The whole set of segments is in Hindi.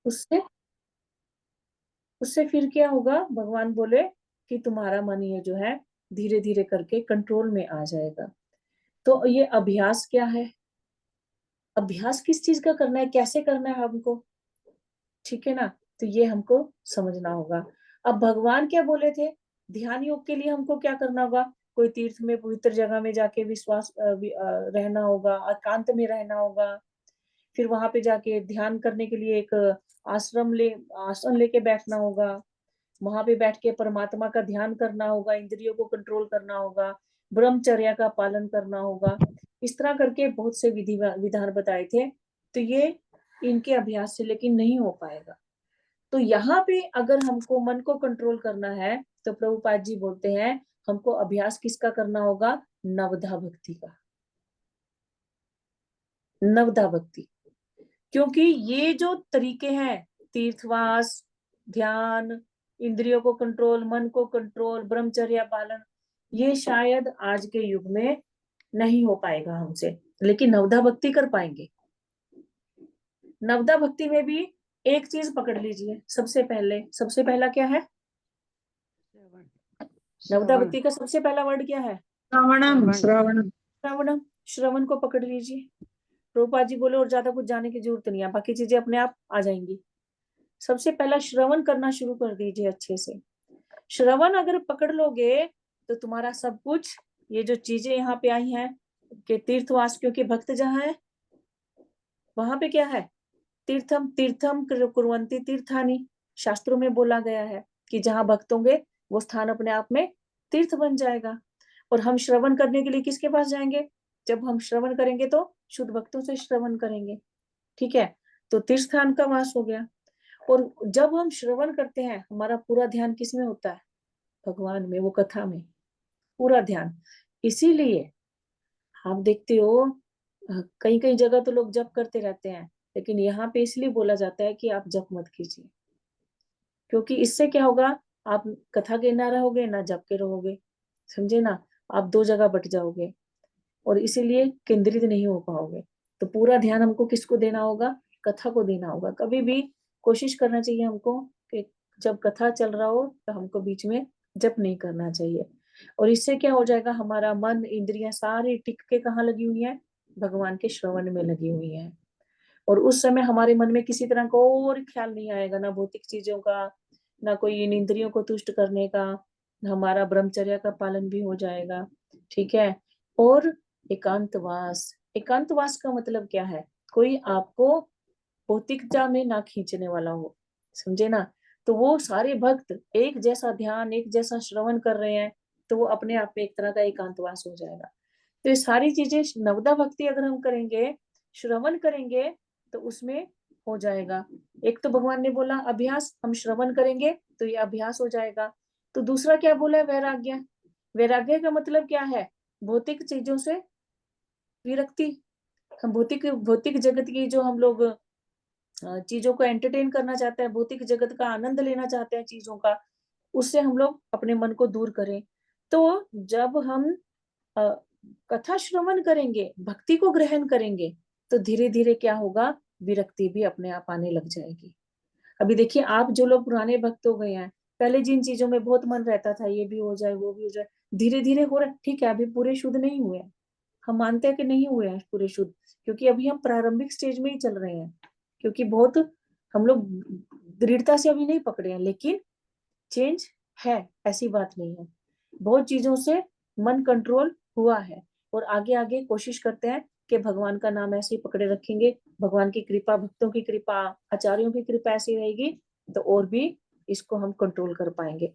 उससे उससे फिर क्या होगा, भगवान बोले कि तुम्हारा मन ये जो है धीरे धीरे करके कंट्रोल में आ जाएगा। तो ये अभ्यास क्या है, अभ्यास किस चीज का करना है, कैसे करना है हमको, ठीक है ना। तो ये हमको समझना होगा। अब भगवान क्या बोले थे, ध्यान योग के लिए हमको क्या करना होगा, कोई तीर्थ में पवित्र जगह में जाके विश्वास रहना होगा, एकांत में रहना होगा। फिर वहां पे जाके ध्यान करने के लिए एक आसन लेके बैठना होगा। वहां पे बैठ के परमात्मा का ध्यान करना होगा, इंद्रियों को कंट्रोल करना होगा, ब्रह्मचर्या का पालन करना होगा। इस तरह करके बहुत से विधि विधान बताए थे। तो ये इनके अभ्यास से लेकिन नहीं हो पाएगा। तो यहाँ पे अगर हमको मन को कंट्रोल करना है तो प्रभुपाद जी बोलते हैं हमको अभ्यास किसका करना होगा, नवधा भक्ति का, नवधा भक्ति। क्योंकि ये जो तरीके हैं, तीर्थवास, ध्यान, इंद्रियों को कंट्रोल, मन को कंट्रोल, ब्रह्मचर्य पालन, ये शायद आज के युग में नहीं हो पाएगा हमसे, लेकिन नवधा भक्ति कर पाएंगे। नवधा भक्ति में भी एक चीज पकड़ लीजिए, सबसे पहला क्या है, नवधा भक्ति का सबसे पहला वर्ड क्या है, श्रवणम। श्रवणम श्रवणम। श्रवण को पकड़ लीजिए। प्रभुपाद जी बोले और ज्यादा कुछ जाने की जरूरत नहीं है, बाकी चीजें अपने आप आ जाएंगी। सबसे पहला श्रवण करना शुरू कर दीजिए अच्छे से। श्रवण अगर पकड़ लोगे तो तुम्हारा सब कुछ, ये जो चीजें यहाँ पे आई हैं कि तीर्थवासियों के भक्त जहाँ है वहां पे क्या है, तीर्थम तीर्थम कुर्वन्ति तीर्थानि, शास्त्रों में बोला गया है कि जहाँ भक्त होंगे वो स्थान अपने आप में तीर्थ बन जाएगा। और हम श्रवण करने के लिए किसके पास जाएंगे, जब हम श्रवण करेंगे तो शुद्ध भक्तों से श्रवण करेंगे, ठीक है। तो तीर्थ स्थान का वास हो गया। और जब हम श्रवण करते हैं हमारा पूरा ध्यान किस में होता है, भगवान में, वो कथा में पूरा ध्यान। इसीलिए आप देखते हो कई कई जगह तो लोग जप करते रहते हैं, लेकिन यहाँ पे इसलिए बोला जाता है कि आप जप मत कीजिए, क्योंकि इससे क्या होगा, आप कथा के ना रहोगे ना जप के रहोगे, समझे ना, आप दो जगह बट जाओगे और इसीलिए केंद्रित नहीं हो पाओगे। तो पूरा ध्यान हमको किसको देना होगा, कथा को देना होगा। कभी भी कोशिश करना चाहिए हमको कि जब कथा चल रहा हो तो हमको बीच में जप नहीं करना चाहिए। और इससे क्या हो जाएगा, हमारा मन इंद्रियां सारी टिक के कहाँ लगी हुई है, भगवान के श्रवण में लगी हुई है। और उस समय हमारे मन में किसी तरह का और ख्याल नहीं आएगा, ना भौतिक चीजों का, ना कोई इन इंद्रियों को तुष्ट करने का। हमारा ब्रह्मचर्य का पालन भी हो जाएगा, ठीक है। और एकांतवास, एकांतवास का मतलब क्या है, कोई आपको भौतिकता में ना खींचने वाला हो, समझे ना। तो वो सारे भक्त एक जैसा ध्यान, एक जैसा श्रवण कर रहे हैं, तो वो अपने आप में एक तरह का एकांतवास हो जाएगा। तो ये सारी चीजें नवदा भक्ति अगर हम करेंगे, श्रवण करेंगे, तो उसमें हो जाएगा। एक तो भगवान ने बोला अभ्यास, हम श्रवण करेंगे तो ये अभ्यास हो जाएगा। तो दूसरा क्या बोला है, वैराग्य। वैराग्य का मतलब क्या है, भौतिक चीजों से विरक्ति। हम भौतिक भौतिक जगत की जो हम लोग चीजों को एंटरटेन करना चाहते हैं, भौतिक जगत का आनंद लेना चाहते हैं चीजों का, उससे हम लोग अपने मन को दूर करें। तो जब हम अ, कथा श्रवण करेंगे, भक्ति को ग्रहण करेंगे, तो धीरे धीरे क्या होगा, विरक्ति भी अपने आप आने लग जाएगी। अभी देखिए आप जो लोग पुराने भक्त हो गए हैं, पहले जिन चीजों में बहुत मन रहता था, ये भी हो जाए वो भी हो जाए, धीरे धीरे हो रहा है, ठीक है। अभी पूरे शुद्ध नहीं हुए, हम मानते हैं कि नहीं हुए हैं पूरे शुद्ध, क्योंकि अभी हम प्रारंभिक स्टेज में ही चल रहे हैं। क्योंकि बहुत हम लोग दृढ़ता से अभी नहीं पकड़े हैं, लेकिन चेंज है, ऐसी बात नहीं है। बहुत चीजों से मन कंट्रोल हुआ है। और आगे आगे कोशिश करते हैं कि भगवान का नाम ऐसे ही पकड़े रखेंगे, भगवान की कृपा, भक्तों की कृपा, आचार्यों की कृपा ऐसी रहेगी, तो और भी इसको हम कंट्रोल कर पाएंगे।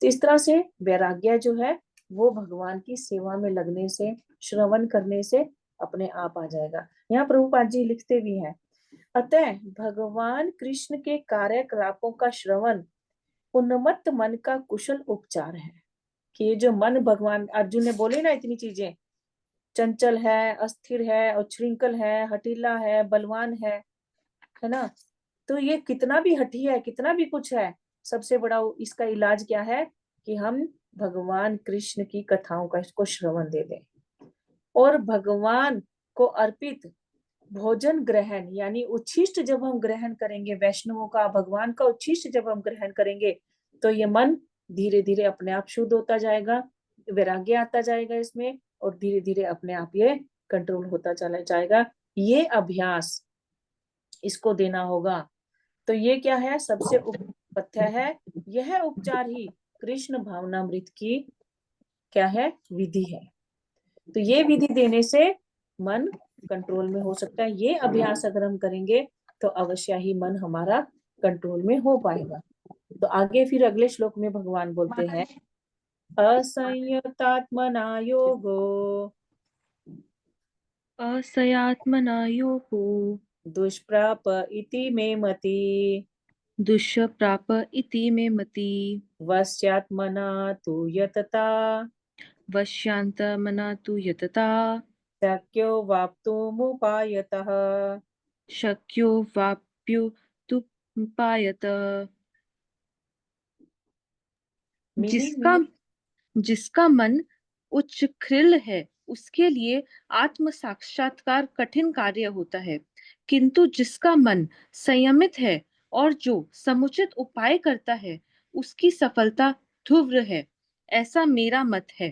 तो इस तरह से वैराग्य जो है वो भगवान की सेवा में लगने से, श्रवण करने से अपने आप आ जाएगा। यहाँ प्रभुपाद जी लिखते भी हैं, अतः भगवान कृष्ण के कार्यकलापों का श्रवण उन्मत्त मन का कुशल उपचार है। कि ये जो मन, भगवान अर्जुन ने बोले ना इतनी चीजें, चंचल है, अस्थिर है, उच्छृंखल है, हठीला है, बलवान है ना। तो ये कितना भी हठी है, कितना भी कुछ है, सबसे बड़ा इसका इलाज क्या है कि हम भगवान कृष्ण की कथाओं का इसको श्रवण दे दें और भगवान को अर्पित भोजन ग्रहण यानी उच्छिष्ट जब हम ग्रहण करेंगे, वैष्णवों का, भगवान का उच्छिष्ट जब हम ग्रहण करेंगे, तो ये मन धीरे धीरे अपने आप शुद्ध होता जाएगा, वैराग्य आता जाएगा इसमें, और धीरे धीरे अपने आप ये कंट्रोल होता चला जाएगा। ये अभ्यास इसको देना होगा। तो ये क्या है, सबसे उपपथ्य है। यह उपचार ही कृष्ण भावनामृत की क्या है, विधि है। तो ये विधि देने से मन कंट्रोल में हो सकता है। ये अभ्यास अगर हम करेंगे तो अवश्य ही मन हमारा कंट्रोल में हो पाएगा। तो आगे फिर अगले श्लोक में भगवान बोलते हैं, असंयतात्मना योगो असयात्मना योगो दुष्प्राप इति मे मति, दुष्प्राप इति मे मति, वश्यात्मना तु यतता वश्यांतमना तु यतता शक्यो वाप्तुमुपायतः। शक्यो वाप्युतुपायत। जिसका मीनिंग, जिसका मन उच्चखिल है उसके लिए आत्म साक्षात्कार कठिन कार्य होता है, किंतु जिसका मन संयमित है और जो समुचित उपाय करता है उसकी सफलता ध्रुव है, ऐसा मेरा मत है।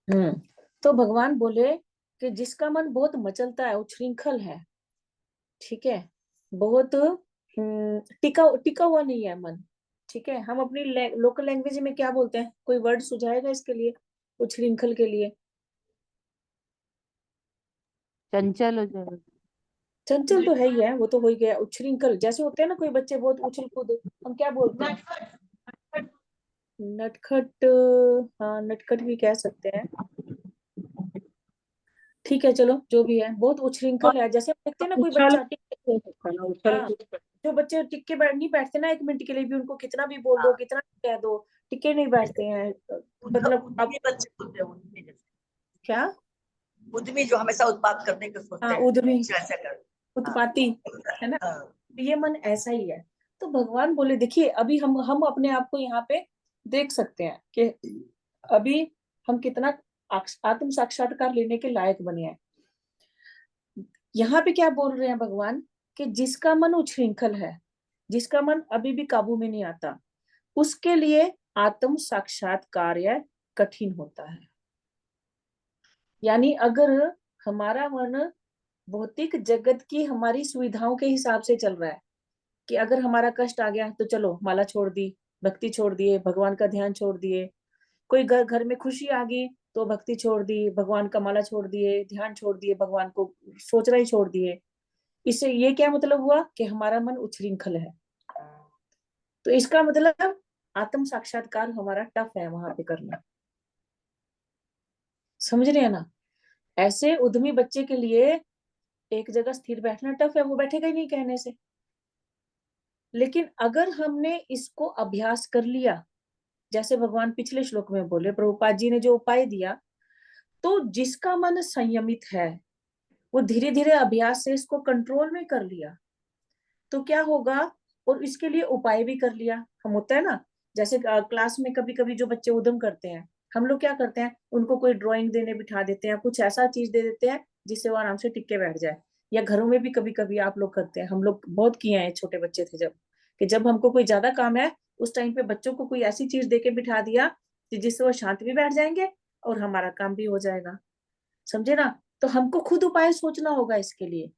तो भगवान बोले कि जिसका मन बहुत मचलता है, उच्छृंखल है, ठीक है, बहुत टिका टिका हुआ नहीं है मन, ठीक है, हम अपनी लोकल लैंग्वेज में क्या बोलते हैं, कोई वर्ड सुझाएगा इसके लिए, उच्छृंखल के लिए? चंचल हो जाएगा। चंचल तो है ही है, वो तो हो ही गया। उच्छृंखल जैसे होते हैं ना, कोई बच्चे बहुत उछल कूद, हम क्या बोलते हैं? नटखट, हाँ नटखट भी कह सकते हैं, ठीक है, चलो जो भी है, बहुत उच्छृंखल है। जैसे हम देखते हैं ना कोई उछल बच्चा हो सकता है ना, उछल हाँ, कूद। जो बच्चे टिक के बैठ नहीं बैठते ना, 1 मिनट के लिए भी, उनको कितना भी बोल दो, कितना भी कह दो, टिके नहीं बैठते हैं। मतलब अब उद्यमी बच्चे होते हैं, उद्यमी जैसे, क्या, उद्यमी जो हमेशा उत्पाद करने के सोचते हाँ हैं, उद्यमी, ऐसा कर। उत्पाती, है ना, हाँ, तो ये मन ऐसा ही है। तो भगवान बोले देखिए, अभी हम अपने आप को यहाँ पे देख सकते हैं कि अभी हम कितना आत्म साक्षात्कार लेने के लायक बने हैं। यहाँ पे क्या बोल रहे हैं भगवान, कि जिसका मन उच्छृंखल है, जिसका मन अभी भी काबू में नहीं आता, उसके लिए आत्म साक्षात्कार कठिन होता है। यानी अगर हमारा मन भौतिक जगत की हमारी सुविधाओं के हिसाब से चल रहा है, कि अगर हमारा कष्ट आ गया तो चलो माला छोड़ दी, भक्ति छोड़ दिए, भगवान का ध्यान छोड़ दिए, कोई घर घर में खुशी आ गई तो भक्ति छोड़ दी, भगवान का माला छोड़ दिए, ध्यान छोड़ दिए, भगवान को सोचना ही छोड़ दिए, इससे ये क्या मतलब हुआ कि हमारा मन उच्छृंखल है। तो इसका मतलब आत्म साक्षात्कार हमारा टफ है वहां पे करना, समझ रहे हैं ना। ऐसे उद्यमी बच्चे के लिए एक जगह स्थिर बैठना टफ है, वो बैठेगा ही नहीं कहने से। लेकिन अगर हमने इसको अभ्यास कर लिया, जैसे भगवान पिछले श्लोक में बोले, प्रभुपाद जी ने जो उपाय दिया, तो जिसका मन संयमित है वो धीरे धीरे अभ्यास से इसको कंट्रोल में कर लिया, तो क्या होगा, और इसके लिए उपाय भी कर लिया। हम होता है ना, जैसे क्लास में कभी कभी जो बच्चे उद्यम करते हैं, हम लोग क्या करते हैं, उनको कोई ड्राइंग देने बिठा देते हैं, कुछ ऐसा चीज दे देते हैं जिससे वो आराम से टिक के बैठ जाए। या घरों में भी कभी कभी आप लोग करते हैं, हम लोग बहुत किए हैं छोटे बच्चे थे जब, कि जब हमको कोई ज्यादा काम है, उस टाइम पे बच्चों को कोई ऐसी चीज दे के बिठा दिया कि जिससे वो शांत भी बैठ जाएंगे और हमारा काम भी हो जाएगा, समझे ना। तो हमको खुद उपाय सोचना होगा इसके लिए,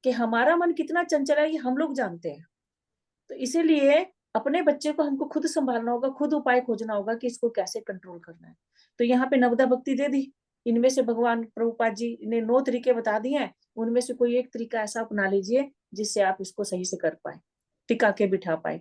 कि हमारा मन कितना चंचल है ये हम लोग जानते हैं। तो इसीलिए अपने बच्चे को हमको खुद संभालना होगा, खुद उपाय खोजना होगा कि इसको कैसे कंट्रोल करना है। तो यहाँ पे नवदा भक्ति दे दी, इनमें से भगवान प्रभुपाद जी ने 9 तरीके बता दिए हैं, उनमें से कोई एक तरीका ऐसा अपना लीजिए जिससे आप इसको सही से कर पाए, टिका के बिठा पाए।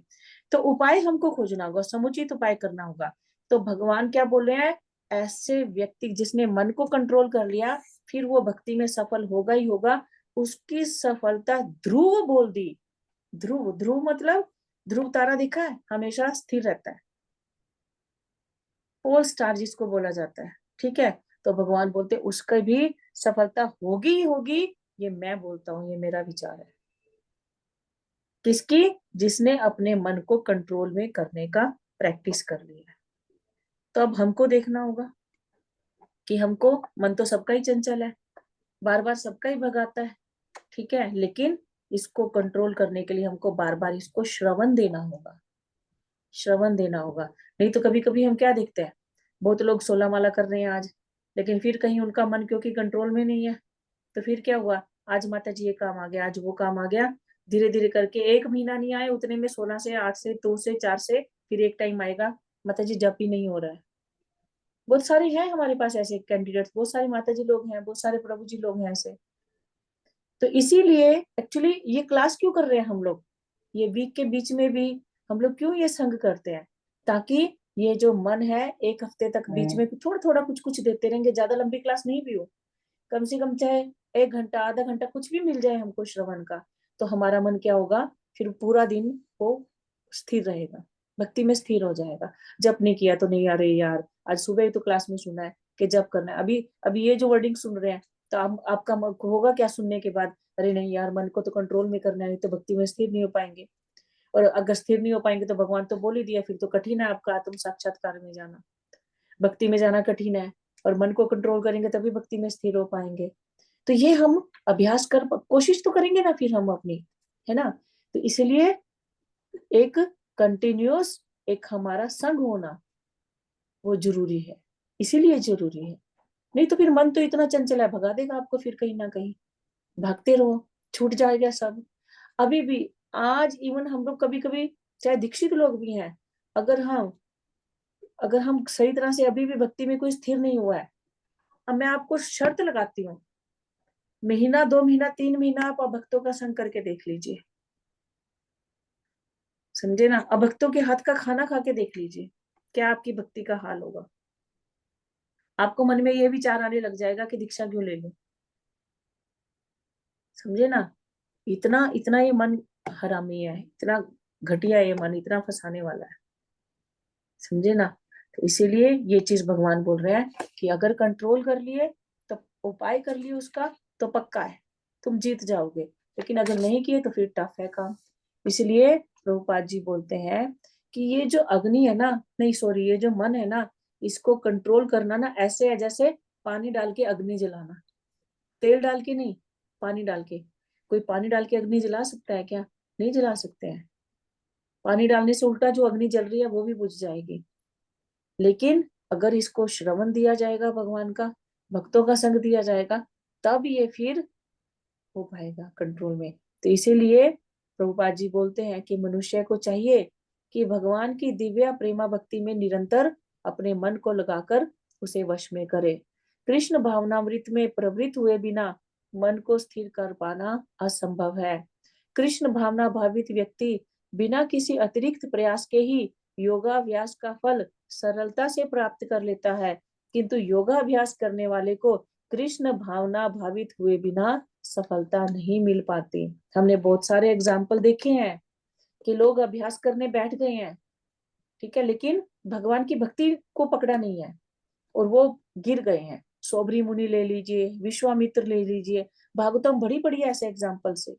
तो उपाय हमको खोजना होगा, समुचित उपाय करना होगा। तो भगवान क्या बोल रहे हैं, ऐसे व्यक्ति जिसने मन को कंट्रोल कर लिया, फिर वो भक्ति में सफल होगा ही होगा, उसकी सफलता ध्रुव बोल दी। ध्रुव, ध्रुव मतलब ध्रुव तारा दिखा है, हमेशा स्थिर रहता है, पोल स्टार जिसको बोला जाता है, ठीक है। तो भगवान बोलते उसका भी सफलता होगी ही होगी, ये मैं बोलता हूँ, ये मेरा विचार है। किसकी? जिसने अपने मन को कंट्रोल में करने का प्रैक्टिस कर लिया। तो अब हमको देखना होगा कि हमको, मन तो सबका ही चंचल है, बार बार सबका ही भगाता है, ठीक है, लेकिन इसको कंट्रोल करने के लिए हमको बार बार इसको श्रवण देना होगा, श्रवण देना होगा। नहीं तो कभी कभी हम क्या देखते हैं, बहुत लोग 16 माला कर रहे हैं आज, लेकिन फिर कहीं उनका मन क्योंकि कंट्रोल में नहीं है, तो फिर क्या हुआ, आज माता जी ये काम आ गया, आज वो काम आ गया, धीरे धीरे करके 1 महीना नहीं आए उतने में 16 से 8 से 2 से 4 से फिर एक टाइम आएगा माता जी जप ही नहीं हो रहा है। बहुत सारे हैं हमारे पास ऐसे कैंडिडेट्स, बहुत सारे माता जी लोग हैं, बहुत सारे प्रभु जी लोग हैं ऐसे। तो इसीलिए एक्चुअली ये क्लास क्यों कर रहे हैं हम लोग, ये वीक के बीच में भी हम लोग क्यों ये संग करते हैं, ताकि ये जो मन है 1 हफ्ते तक बीच में थोड़ा थोड़ा कुछ कुछ देते रहेंगे, ज्यादा लंबी क्लास नहीं भी हो, कम से कम चाहे 1 घंटा आधा घंटा कुछ भी मिल जाए हमको श्रवण का, तो हमारा मन क्या होगा, फिर पूरा दिन वो स्थिर रहेगा, भक्ति में स्थिर हो जाएगा। जप नहीं किया तो नहीं, अरे यार आज सुबह ही तो क्लास में सुना है कि जप करना है, अभी अभी ये जो वर्डिंग सुन रहे हैं, तो आपका होगा क्या सुनने के बाद, अरे नहीं यार मन को तो कंट्रोल में करना है, नहीं तो भक्ति में स्थिर नहीं हो पाएंगे, और अगर स्थिर नहीं हो पाएंगे तो भगवान तो बोल ही दिया, फिर तो कठिन है आपका आत्म साक्षात्कार में जाना, भक्ति में जाना कठिन है, और मन को कंट्रोल करेंगे तभी भक्ति में स्थिर हो पाएंगे। तो ये हम अभ्यास कर कोशिश तो करेंगे ना फिर हम अपनी, है ना। तो इसलिए एक कंटिन्यूअस एक हमारा संग होना वो जरूरी है, इसीलिए जरूरी है। नहीं तो फिर मन तो इतना चंचल है, भगा देगा आपको फिर कहीं ना कहीं, भागते रहो, छूट जाएगा सब। अभी भी आज इवन हम लोग कभी कभी चाहे दीक्षित लोग भी हैं, अगर हम सही तरह से अभी भी भक्ति में कोई स्थिर नहीं हुआ है, अब मैं आपको शर्त लगाती हूँ, महीना 2 महीना 3 महीना आप अभक्तों का संग करके देख लीजिए, समझे ना, अभक्तों के हाथ का खाना खा के देख लीजिए, क्या आपकी भक्ति का हाल होगा। आपको मन में ये विचार आने लग जाएगा कि दीक्षा क्यों ले लूं, समझे ना। इतना इतना ये मन हरामी है, इतना घटिया ये मन, इतना फंसाने वाला है, समझे ना। तो इसीलिए ये चीज भगवान बोल रहे हैं कि अगर कंट्रोल कर लिए तो उपाय कर लिए उसका, तो पक्का है तुम जीत जाओगे, लेकिन अगर नहीं किए तो फिर टफ है काम। इसलिए प्रभुपाद जी बोलते हैं कि ये जो अग्नि है ना, नहीं सॉरी, ये जो मन है ना, इसको कंट्रोल करना ना ऐसे है जैसे पानी डाल के अग्नि जलाना, तेल डाल के नहीं, पानी डाल के। कोई पानी डाल के अग्नि जला सकता है क्या, नहीं जला सकते हैं, पानी डालने से उल्टा जो अग्नि जल रही है वो भी बुझ जाएगी। लेकिन अगर इसको श्रवण दिया जाएगा भगवान का, भक्तों का संग दिया जाएगा, तब ये फिर हो पाएगा कंट्रोल में। तो इसीलिए प्रभुपाद जी बोलते हैं कि मनुष्य को चाहिए कि भगवान की दिव्य प्रेमा भक्ति में निरंतर अपने मन को लगाकर उसे वश में करे। कृष्ण भावनामृत में प्रवृत्त हुए बिना मन को स्थिर कर पाना असंभव है। कृष्ण भावना भावित व्यक्ति बिना किसी अतिरिक्त प्रयास के ही योगाभ्यास का फल सरलता से प्राप्त कर लेता है, किंतु योगाभ्यास करने वाले को कृष्ण भावना भावित हुए बिना सफलता नहीं मिल पाती। हमने बहुत सारे एग्जाम्पल देखे हैं कि लोग अभ्यास करने बैठ गए हैं, ठीक है, लेकिन भगवान की भक्ति को पकड़ा नहीं है और वो गिर गए हैं। सौबरी मुनि ले लीजिए, विश्वामित्र ले लीजिए, भागवतम बड़ी बड़ी ऐसे एग्जाम्पल से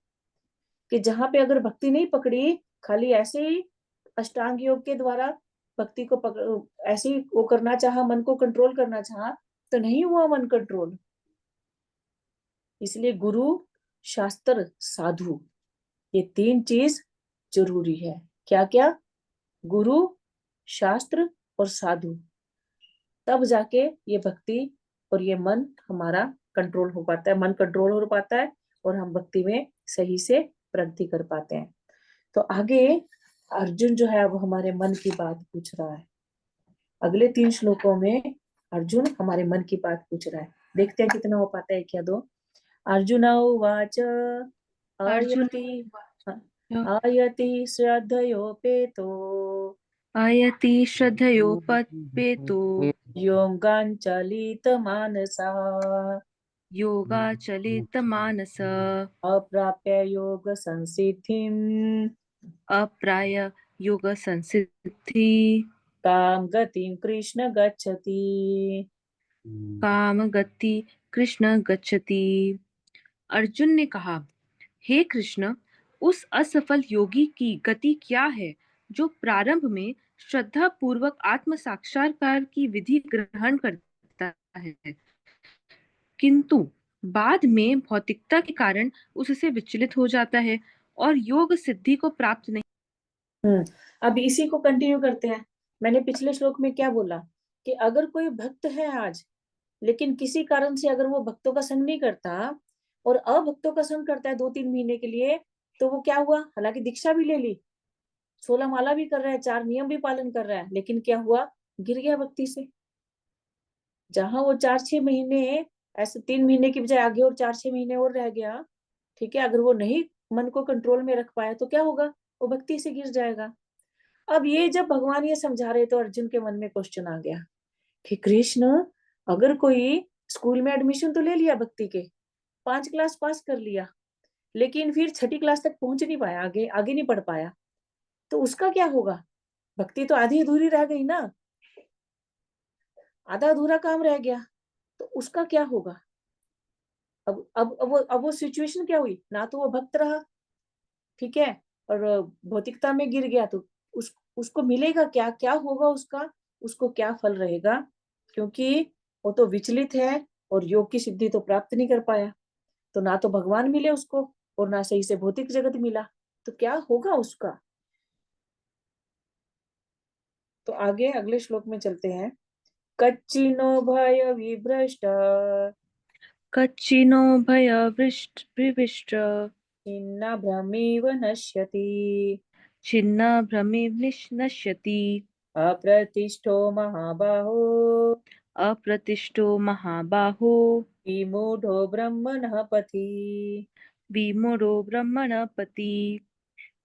कि जहां पे अगर भक्ति नहीं पकड़ी, खाली ऐसे ही अष्टांग योग के द्वारा भक्ति को ऐसे ही वो करना चाहा, मन को कंट्रोल करना चाहा, तो नहीं हुआ मन कंट्रोल। इसलिए गुरु, शास्त्र, साधु, ये 3 चीज जरूरी है। क्या क्या, गुरु, शास्त्र और साधु, तब जाके ये भक्ति और ये मन हमारा कंट्रोल हो पाता है, मन कंट्रोल हो पाता है और हम भक्ति में सही से प्रगति कर पाते हैं। तो आगे अर्जुन जो है वो हमारे मन की बात पूछ रहा है, अगले 3 श्लोकों में अर्जुन हमारे मन की बात पूछ रहा है, देखते हैं कितना हो पाता है, क्या दो। अर्जुन उवाच अर्जुन आयति श्रद्धयोपेतो आयति श्रद्धयोपेतो योगाञ्चलितमानसा योगाचलितमानस अप्राप्य योग संसिद्धिम् अप्राय योग संसिद्धि काम गतिं कृष्ण गच्छति। काम गति कृष्ण गच्छति। अर्जुन ने कहा, हे कृष्ण, उस असफल योगी की गति क्या है जो प्रारंभ में श्रद्धा पूर्वक आत्म साक्षात्कार की विधि ग्रहण करता है, किंतु बाद में भौतिकता के कारण उससे विचलित हो जाता है और योग सिद्धि को प्राप्त नहीं। अब इसी को कंटिन्यू करते हैं। मैंने पिछले श्लोक में क्या बोला कि अगर कोई भक्त है आज, लेकिन किसी कारण से अगर वो भक्तों का संग नहीं करता और अभक्तों का संग करता है 2-3 महीने के लिए, तो वो क्या हुआ? हालांकि दीक्षा भी ले ली, 16 माला भी कर रहा है, 4 नियम भी पालन कर रहा है, लेकिन क्या हुआ? गिर गया भक्ति से। जहां वो 4-6 महीने, ऐसे 3 महीने की बजाय आगे और 4-6 महीने और रह गया, ठीक है, अगर वो नहीं मन को कंट्रोल में रख पाया तो क्या होगा? वो भक्ति से गिर जाएगा। अब ये जब भगवान ये समझा रहे तो अर्जुन के मन में क्वेश्चन आ गया कि कृष्ण, अगर कोई स्कूल में एडमिशन तो ले लिया भक्ति के, 5 क्लास पास कर लिया, लेकिन फिर 6ठी क्लास तक पहुंच नहीं पाया, आगे आगे नहीं पढ़ पाया, तो उसका क्या होगा? भक्ति तो आधी अधूरी रह गई ना, आधा अधूरा काम रह गया, तो उसका क्या होगा? अब वो सिचुएशन क्या हुई? ना तो वो भक्त रहा, ठीक है, और भौतिकता में गिर गया, तो उसको मिलेगा क्या? क्या होगा उसका? उसको क्या फल रहेगा? क्योंकि वो तो विचलित है और योग की सिद्धि तो प्राप्त नहीं कर पाया, तो ना तो भगवान मिले उसको और ना सही से भौतिक जगत मिला, तो क्या होगा उसका? तो आगे अगले श्लोक में चलते हैं। कच्चिनो भय विभ्रष्ट कच्चिनो विविष्ट छिन्न भ्रमिव नश्यति छिन्न नश्यति अप्रतिष्ठो महाबाहो अप्रतिष्ठो महाबाहो विमूढ़ो ब्रह्मणः पथि। विमूढ़ो ब्रह्मणपति।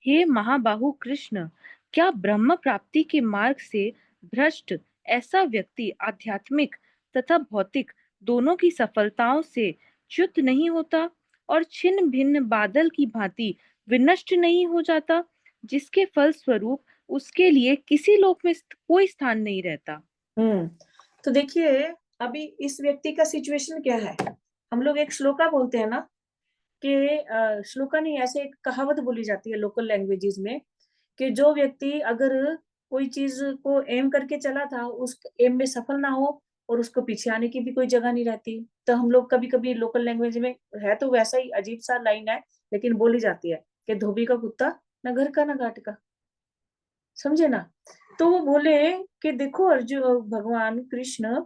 हे महाबाहु कृष्ण, क्या ब्रह्म प्राप्ति के मार्ग से भ्रष्ट ऐसा व्यक्ति आध्यात्मिक तथा भौतिक दोनों की सफलताओं से च्युत नहीं होता और छिन्न भिन्न बादल की भांति विनष्ट नहीं हो जाता, जिसके फल स्वरूप उसके लिए किसी लोक में कोई स्थान नहीं रहता? तो देखिए, अभी इस व्यक्ति का सिचुएशन क्या है? हम लोग एक श्लोका बोलते हैं ना, कि श्लोका नहीं, ऐसे एक कहावत बोली जाती है लोकल लैंग्वेजेस में, कि जो व्यक्ति अगर कोई चीज को एम करके चला था, उस एम में सफल ना हो और उसको पीछे आने की भी कोई जगह नहीं रहती, तो हम लोग कभी कभी लोकल लैंग्वेज में, है तो वैसा ही अजीब सा लाइन है, लेकिन बोली जाती है कि धोबी का कुत्ता न घर का न घाट का, समझे ना? तो वो बोले कि देखो अर्जुन, भगवान कृष्ण,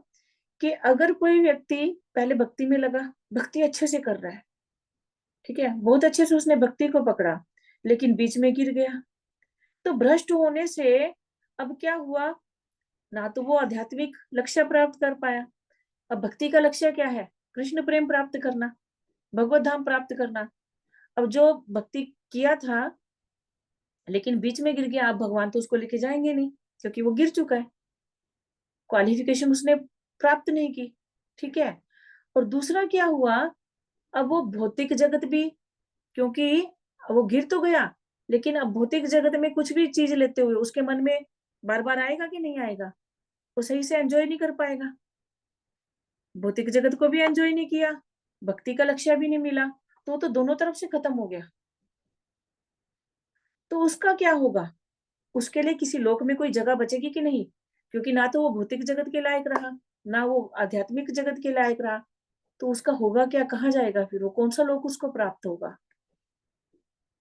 कि अगर कोई व्यक्ति पहले भक्ति में लगा, भक्ति अच्छे से कर रहा है, ठीक है, बहुत अच्छे से उसने भक्ति को पकड़ा, लेकिन बीच में गिर गया, तो भ्रष्ट होने से अब क्या हुआ? ना तो वो आध्यात्मिक लक्ष्य प्राप्त कर पाया। अब भक्ति का लक्ष्य क्या है? कृष्ण प्रेम प्राप्त करना, भगवत धाम प्राप्त करना। अब जो भक्ति किया था लेकिन बीच में गिर गया, अब भगवान तो उसको लेके जाएंगे नहीं, क्योंकि वो गिर चुका है, क्वालिफिकेशन उसने प्राप्त नहीं की, ठीक है। और दूसरा क्या हुआ? अब वो भौतिक जगत भी, क्योंकि वो गिर तो गया, लेकिन अब भौतिक जगत में कुछ भी चीज लेते हुए उसके मन में बार बार आएगा कि नहीं आएगा? वो सही से एंजॉय नहीं कर पाएगा, भौतिक जगत को भी एंजॉय नहीं किया, भक्ति का लक्ष्य भी नहीं मिला, तो दोनों तरफ से खत्म हो गया। तो उसका क्या होगा? उसके लिए किसी लोक में कोई जगह बचेगी कि नहीं? क्योंकि ना तो वो भौतिक जगत के लायक रहा, ना वो आध्यात्मिक जगत के लायक रहा, तो उसका होगा क्या? कहाँ जाएगा फिर वो? कौन सा लोक उसको प्राप्त होगा?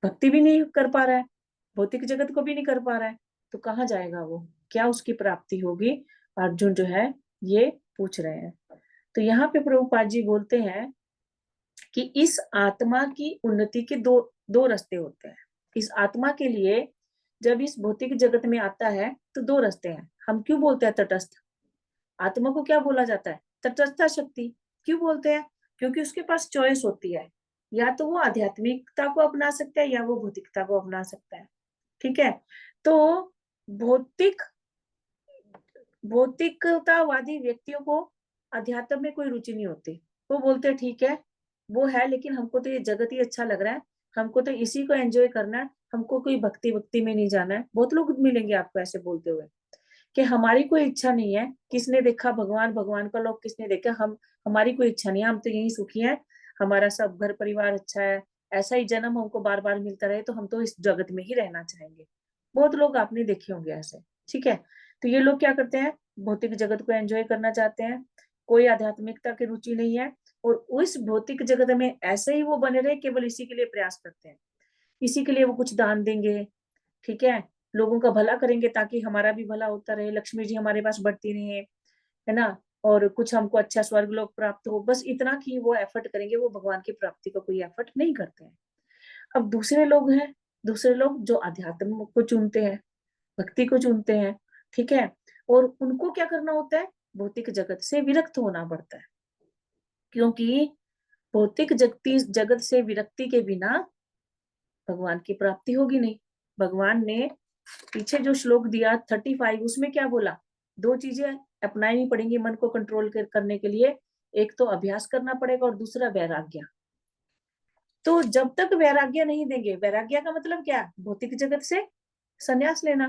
भक्ति भी नहीं कर पा रहा है, भौतिक जगत को भी नहीं कर पा रहा है, तो कहाँ जाएगा वो? क्या उसकी प्राप्ति होगी? अर्जुन जो है ये पूछ रहे हैं। तो यहाँ पे प्रभुपाद जी बोलते हैं कि इस आत्मा की उन्नति के दो दो रास्ते होते हैं। इस आत्मा के लिए जब इस भौतिक जगत में आता है तो दो रास्ते हैं। हम क्यों बोलते हैं तटस्थ? आत्मा को क्या बोला जाता है? तटस्थ शक्ति। क्यों बोलते हैं? क्योंकि उसके पास चॉइस होती है, या तो वो आध्यात्मिकता को अपना सकता है या वो भौतिकता को अपना सकता है, ठीक है। तो भौतिक भौतिकतावादी व्यक्तियों को अध्यात्म में कोई रुचि नहीं होती। वो बोलते हैं ठीक है वो है, लेकिन हमको तो ये जगत ही अच्छा लग रहा है, हमको तो इसी को एंजॉय करना है, हमको कोई भक्ति भक्ति में नहीं जाना है। बहुत लोग मिलेंगे आपको ऐसे बोलते हुए कि हमारी कोई इच्छा नहीं है, किसने देखा भगवान, भगवान का लोग किसने देखा, हम हमारी कोई इच्छा नहीं है, हम तो यही सुखी हैं, हमारा सब घर परिवार अच्छा है, ऐसा ही जन्म हमको बार बार मिलता रहे, तो हम तो इस जगत में ही रहना चाहेंगे। बहुत लोग आपने देखे होंगे ऐसे, ठीक है। तो ये लोग क्या करते हैं? भौतिक जगत को एंजॉय करना चाहते हैं, कोई आध्यात्मिकता की रुचि नहीं है, और उस भौतिक जगत में ऐसे ही वो बने रहे, केवल इसी के लिए प्रयास करते हैं, इसी के लिए वो कुछ दान देंगे, ठीक है, लोगों का भला करेंगे ताकि हमारा भी भला होता रहे, लक्ष्मी जी हमारे पास बढ़ती रहे, है ना, और कुछ हमको अच्छा स्वर्ग लोक प्राप्त हो, बस इतना की वो एफर्ट करेंगे, वो भगवान की प्राप्ति का कोई एफर्ट नहीं करते हैं। अब दूसरे लोग हैं, दूसरे लोग जो अध्यात्म को चुनते हैं, भक्ति को चुनते हैं, ठीक है, और उनको क्या करना होता है, भौतिक जगत से विरक्त होना पड़ता है, क्योंकि भौतिक जगत से विरक्ति के बिना भगवान की प्राप्ति होगी नहीं। भगवान ने पीछे जो श्लोक दिया 35, उसमें क्या बोला, दो चीजें अपनानी पड़ेंगी मन को कंट्रोल करने के लिए, एक तो अभ्यास करना पड़ेगा और दूसरा वैराग्य। तो जब तक वैराग्य नहीं देंगे, वैराग्य का मतलब क्या, भौतिक जगत से संन्यास लेना,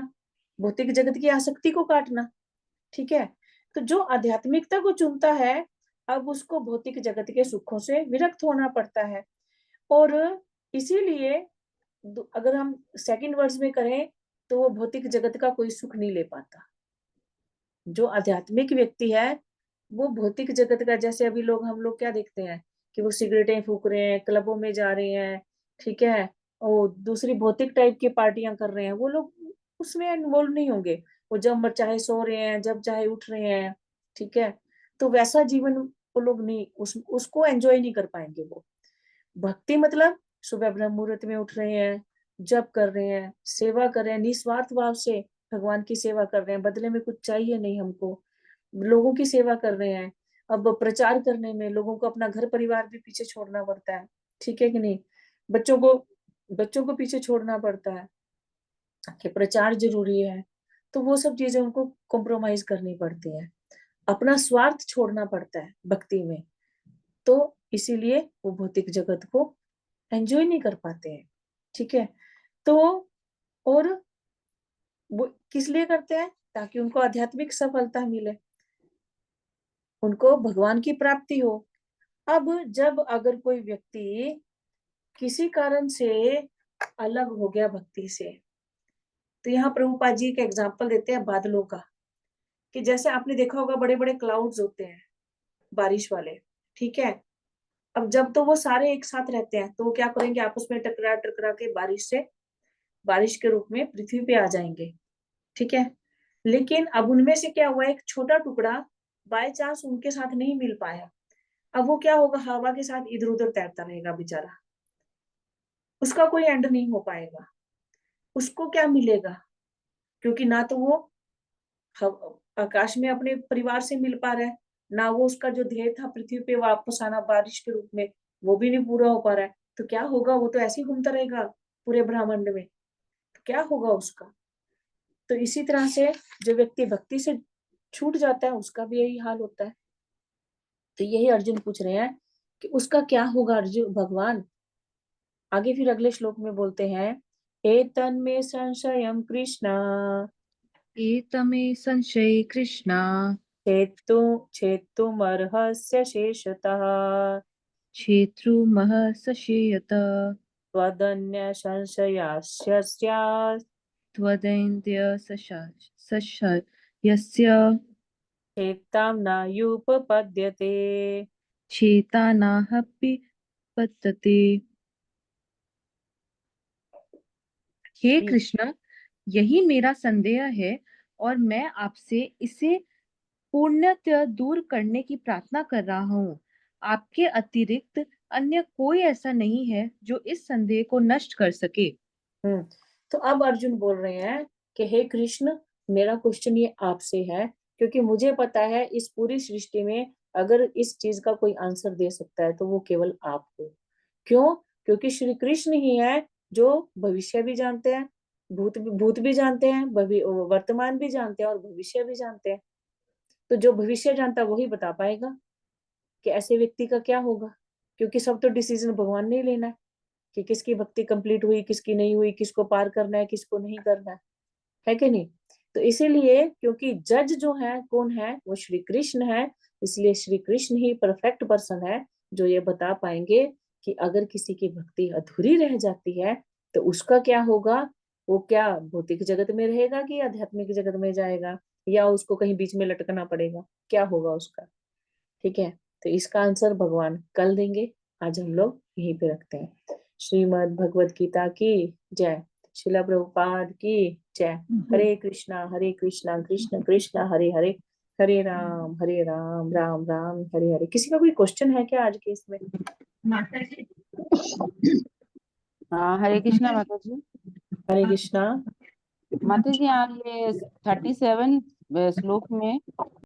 भौतिक जगत की आसक्ति को काटना, ठीक है। तो जो आध्यात्मिकता को चुनता है, अब उसको भौतिक जगत के सुखों से विरक्त होना पड़ता है। और इसीलिए अगर हम सेकंड वर्ड्स में करें तो वो भौतिक जगत का कोई सुख नहीं ले पाता। जो आध्यात्मिक व्यक्ति है वो भौतिक जगत का, जैसे अभी लोग, हम लोग क्या देखते हैं कि वो सिगरेटें फूक रहे हैं, क्लबों में जा रहे हैं, ठीक है, और दूसरी भौतिक टाइप की पार्टियां कर रहे हैं, वो लोग उसमें इन्वॉल्व नहीं होंगे, वो जब चाहे सो रहे हैं, जब चाहे उठ रहे हैं, ठीक है। तो वैसा जीवन वो लोग नहीं, उसको एंजॉय नहीं कर पाएंगे वो। भक्ति मतलब सुबह ब्रह्म मुहूर्त में उठ रहे हैं, जप कर रहे हैं, सेवा कर रहे हैं, निस्वार्थ भाव से भगवान की सेवा कर रहे हैं, बदले में कुछ चाहिए नहीं हमको, लोगों की सेवा कर रहे हैं। अब प्रचार करने में लोगों को अपना घर परिवार भी पीछे छोड़ना पड़ता है, ठीक है कि नहीं, बच्चों को पीछे छोड़ना पड़ता है कि प्रचार जरूरी है, तो वो सब चीजें उनको कॉम्प्रोमाइज करनी पड़ती है, अपना स्वार्थ छोड़ना पड़ता है भक्ति में। तो इसीलिए वो भौतिक जगत को एंजॉय नहीं कर पाते हैं, ठीक है। तो और वो किस लिए करते हैं, ताकि उनको आध्यात्मिक सफलता मिले, उनको भगवान की प्राप्ति हो। अब जब अगर कोई व्यक्ति किसी कारण से अलग हो गया भक्ति से, तो यहाँ प्रभुपाद जी का एग्जाम्पल देते हैं बादलों का, कि जैसे आपने देखा होगा बड़े बड़े क्लाउड्स होते हैं बारिश वाले, ठीक है। अब जब तो वो सारे एक साथ रहते हैं तो वो क्या करेंगे, आपस में टकरा टकरा के बारिश के रूप में पृथ्वी पे आ जाएंगे, ठीक है। लेकिन अब उनमें से क्या हुआ, एक छोटा टुकड़ा बाय चांस उनके साथ नहीं मिल पाया, अब वो क्या होगा, हवा के साथ इधर उधर तैरता रहेगा बेचारा, उसका कोई एंड नहीं हो पाएगा, उसको क्या मिलेगा, क्योंकि ना तो वो आकाश में अपने परिवार से मिल पा रहा है, ना वो उसका जो ध्येय था पृथ्वी पे वापस आना बारिश के रूप में, वो भी नहीं पूरा हो पा रहा है। तो क्या होगा, वो तो ऐसे ही घूमता रहेगा पूरे ब्रह्मांड में, तो क्या होगा उसका। तो इसी तरह से जो व्यक्ति भक्ति से छूट जाता है उसका भी यही हाल होता है। तो यही अर्जुन पूछ रहे हैं कि उसका क्या होगा अर्जुन भगवान। आगे फिर अगले श्लोक में बोलते हैं, एतन्मे संशयं कृष्ण एतमे संशये कृष्णा छेत्तुमर्हस्य शेषतः क्षेत्रुमः सशेयत त्वदन्य संशयास्य स्यात् त्वदैन्द्य यस्य चेत्तां न युपपद्यते। चेतानाहपि पतते। हे कृष्ण, यही मेरा संदेह है और मैं आपसे इसे पूर्णतः दूर करने की प्रार्थना कर रहा हूँ। आपके अतिरिक्त अन्य कोई ऐसा नहीं है जो इस संदेह को नष्ट कर सके। तो अब अर्जुन बोल रहे हैं कि हे कृष्ण, मेरा क्वेश्चन ये आपसे है, क्योंकि मुझे पता है इस पूरी सृष्टि में अगर इस चीज का कोई आंसर दे सकता है तो वो केवल आप हो। क्यों? क्योंकि श्री कृष्ण ही है जो भविष्य भी जानते हैं, भूत भी जानते हैं, वर्तमान भी जानते हैं और भविष्य भी जानते हैं। तो जो भविष्य जानता है वही बता पाएगा कि ऐसे व्यक्ति का क्या होगा, क्योंकि सब तो डिसीजन भगवान ने ही लेना है कि किसकी भक्ति कंप्लीट हुई, किसकी नहीं हुई, किसको पार करना है, किसको नहीं करना है कि नहीं। तो इसीलिए क्योंकि जज जो है कौन है, वो श्री कृष्ण है, इसलिए श्री कृष्ण ही परफेक्ट पर्सन है जो ये बता पाएंगे कि अगर किसी की भक्ति अधूरी रह जाती है तो उसका क्या होगा, वो क्या भौतिक जगत में रहेगा कि आध्यात्मिक जगत में जाएगा, या उसको कहीं बीच में लटकना पड़ेगा, क्या होगा उसका, ठीक है। तो इसका आंसर भगवान कल देंगे, आज हम लोग यहीं पे रखते हैं। श्रीमद् भगवत गीता की जय। शिला प्रभुपाद की जय। हरे कृष्णा कृष्ण कृष्ण हरे हरे, हरे राम राम राम हरे हरे। किसी का कोई क्वेश्चन है क्या आज के इसमें? हाँ, हरे कृष्णा माता जी। हरे कृष्णा। माता जी, यहाँ ये 37 श्लोक में